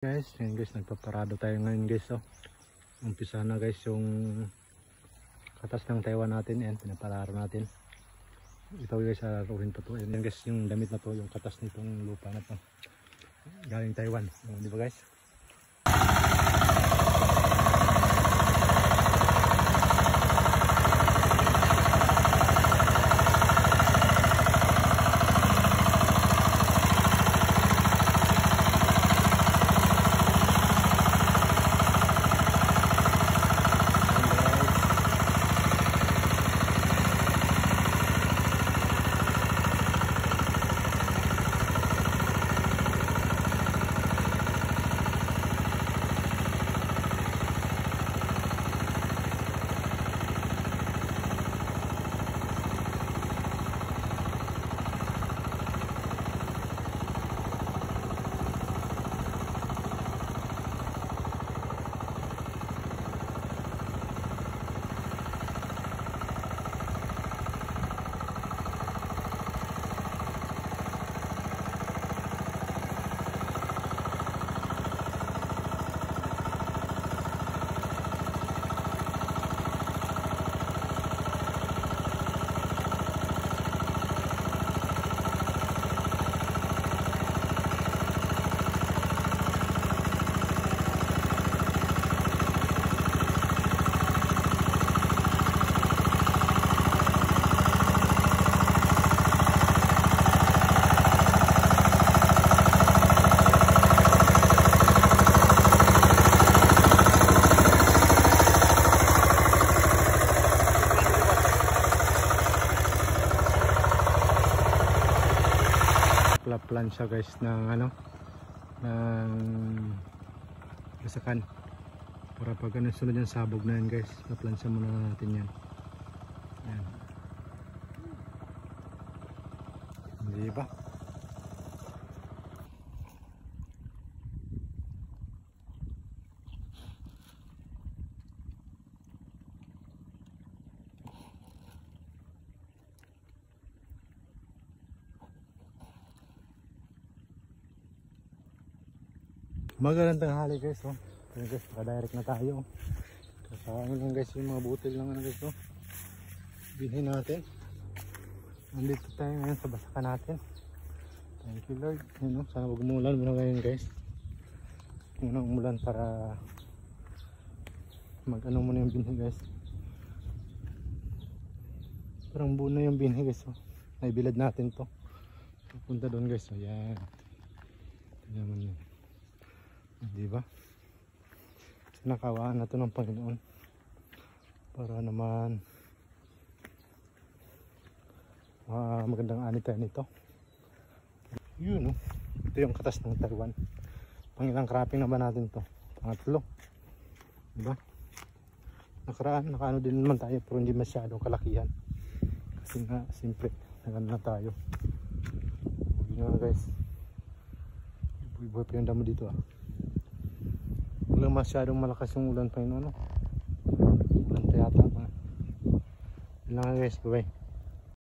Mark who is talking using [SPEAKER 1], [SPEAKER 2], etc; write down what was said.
[SPEAKER 1] Guys, ngayon guys, nagpaparado tayo ngayon guys. So, umpisa na guys yung katas ng Taiwan natin. Yan, pinapararo natin. Ito guys, araruhin pa to. Yan guys, yung damit na to, yung katas nitong lupa na to. Galing Taiwan. Di ba guys? Plansya guys ng ng gasakan para pag sunod yung sabog na yan guys, plansya muna natin yan. Yan, hindi ba? Magandang tanghali guys. Ayan guys, naka-direct na tayo. Kasama lang guys yung mga butil ng guys. Bilhin natin. Nandito tayo ngayon sa basakan natin. Thank you Lord. Ayan, sana wag umulan muna ngayon guys. Muna umulan para muna yung binhi guys. Parang buo na yung binhi guys. Naibilad natin to. Pupunta doon guys. Ayan. Tignan mo yun. Diba? Sinakawaan na ito ng Panginoon para naman magandang ani tayo nito. Yun, ito yung katas ng Taiwan. Pangilang cropping na ba natin to? Pangatlo, diba? Nakaraan, nakaano din naman tayo pero hindi masyadong kalakihan kasi nga simple nagano na tayo. Huwag nyo guys, buhay pa yung damo dito Walang masyadong malakas yung ulan pa yun, ulan pa yata. Yun lang guys, bye bye.